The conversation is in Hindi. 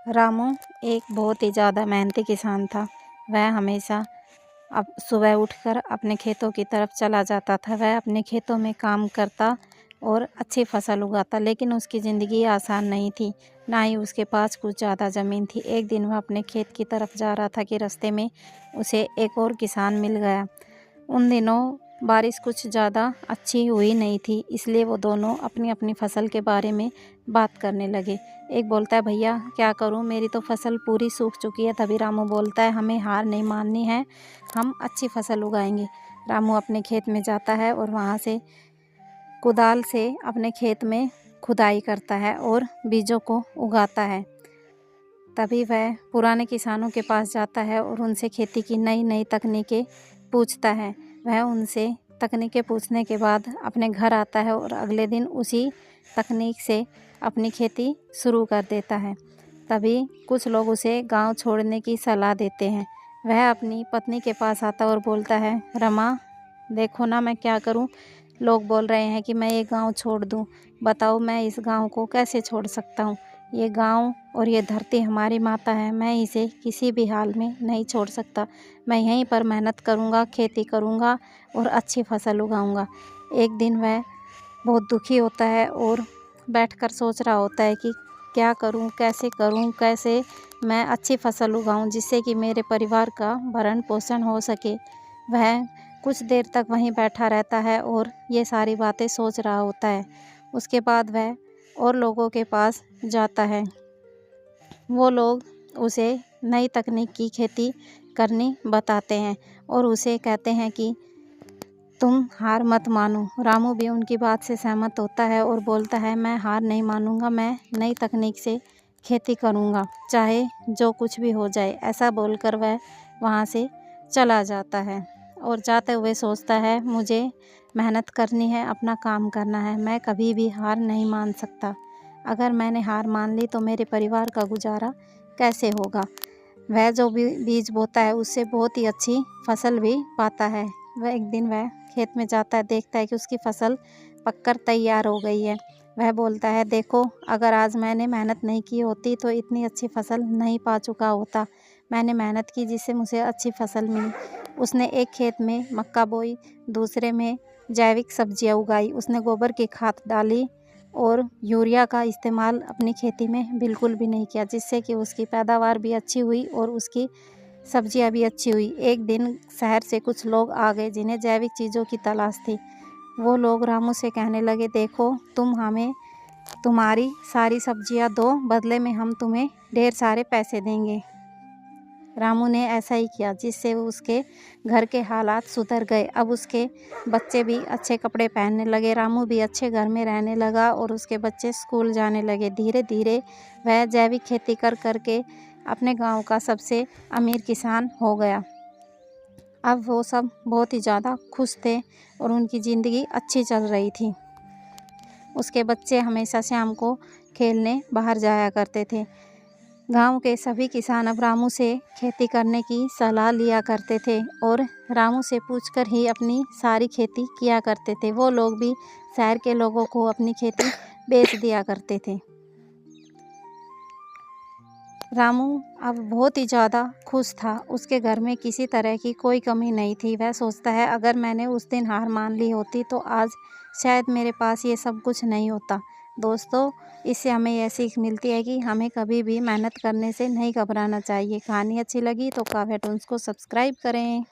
रामू एक बहुत ही ज़्यादा मेहनती किसान था। वह हमेशा अब सुबह उठकर अपने खेतों की तरफ चला जाता था। वह अपने खेतों में काम करता और अच्छी फसल उगाता, लेकिन उसकी ज़िंदगी आसान नहीं थी, ना ही उसके पास कुछ ज़्यादा ज़मीन थी। एक दिन वह अपने खेत की तरफ जा रहा था कि रास्ते में उसे एक और किसान मिल गया। उन दिनों बारिश कुछ ज़्यादा अच्छी हुई नहीं थी, इसलिए वो दोनों अपनी अपनी फसल के बारे में बात करने लगे। एक बोलता है, भैया क्या करूं, मेरी तो फसल पूरी सूख चुकी है। तभी रामू बोलता है, हमें हार नहीं माननी है, हम अच्छी फसल उगाएंगे। रामू अपने खेत में जाता है और वहाँ से कुदाल से अपने खेत में खुदाई करता है और बीजों को उगाता है। तभी वह पुराने किसानों के पास जाता है और उनसे खेती की नई नई तकनीकें पूछता है। वह उनसे तकनीकें पूछने के बाद अपने घर आता है और अगले दिन उसी तकनीक से अपनी खेती शुरू कर देता है। तभी कुछ लोग उसे गांव छोड़ने की सलाह देते हैं। वह अपनी पत्नी के पास आता और बोलता है, रमा देखो ना, मैं क्या करूं, लोग बोल रहे हैं कि मैं ये गांव छोड़ दूं। बताओ मैं इस गांव को कैसे छोड़ सकता हूं। ये गांव और ये धरती हमारी माता है, मैं इसे किसी भी हाल में नहीं छोड़ सकता। मैं यहीं पर मेहनत करूंगा, खेती करूंगा और अच्छी फसल उगाऊंगा। एक दिन वह बहुत दुखी होता है और बैठकर सोच रहा होता है कि क्या करूं, कैसे मैं अच्छी फसल उगाऊं जिससे कि मेरे परिवार का भरण पोषण हो सके। वह कुछ देर तक वहीं बैठा रहता है और ये सारी बातें सोच रहा होता है। उसके बाद वह और लोगों के पास जाता है। वो लोग उसे नई तकनीक की खेती करनी बताते हैं और उसे कहते हैं कि तुम हार मत मानो। रामू भी उनकी बात से सहमत होता है और बोलता है, मैं हार नहीं मानूंगा, मैं नई तकनीक से खेती करूंगा, चाहे जो कुछ भी हो जाए। ऐसा बोलकर वह वहाँ से चला जाता है और जाते हुए सोचता है, मुझे मेहनत करनी है, अपना काम करना है, मैं कभी भी हार नहीं मान सकता। अगर मैंने हार मान ली तो मेरे परिवार का गुजारा कैसे होगा। वह जो भी बीज बोता है उससे बहुत ही अच्छी फसल भी पाता है। एक दिन वह खेत में जाता है, देखता है कि उसकी फसल पककर तैयार हो गई है। वह बोलता है, देखो अगर आज मैंने मेहनत नहीं की होती तो इतनी अच्छी फसल नहीं पा चुका होता। मैंने मेहनत की जिससे मुझे अच्छी फसल मिली। उसने एक खेत में मक्का बोई, दूसरे में जैविक सब्जियां उगाई। उसने गोबर की खाद डाली और यूरिया का इस्तेमाल अपनी खेती में बिल्कुल भी नहीं किया, जिससे कि उसकी पैदावार भी अच्छी हुई और उसकी सब्जियां भी अच्छी हुई। एक दिन शहर से कुछ लोग आ गए जिन्हें जैविक चीज़ों की तलाश थी। वो लोग रामू से कहने लगे, देखो तुम हमें तुम्हारी सारी सब्जियां दो, बदले में हम तुम्हें ढेर सारे पैसे देंगे। रामू ने ऐसा ही किया, जिससे उसके घर के हालात सुधर गए। अब उसके बच्चे भी अच्छे कपड़े पहनने लगे, रामू भी अच्छे घर में रहने लगा और उसके बच्चे स्कूल जाने लगे। धीरे धीरे वह जैविक खेती कर करके अपने गांव का सबसे अमीर किसान हो गया। अब वो सब बहुत ही ज़्यादा खुश थे और उनकी ज़िंदगी अच्छी चल रही थी। उसके बच्चे हमेशा शाम को खेलने बाहर जाया करते थे। गांव के सभी किसान अब रामू से खेती करने की सलाह लिया करते थे और रामू से पूछकर ही अपनी सारी खेती किया करते थे। वो लोग भी शहर के लोगों को अपनी खेती बेच दिया करते थे। रामू अब बहुत ही ज़्यादा खुश था। उसके घर में किसी तरह की कोई कमी नहीं थी। वह सोचता है, अगर मैंने उस दिन हार मान ली होती तो आज शायद मेरे पास ये सब कुछ नहीं होता। दोस्तों, इससे हमें यह सीख मिलती है कि हमें कभी भी मेहनत करने से नहीं घबराना चाहिए। कहानी अच्छी लगी तो काव्या टून्स को सब्सक्राइब करें।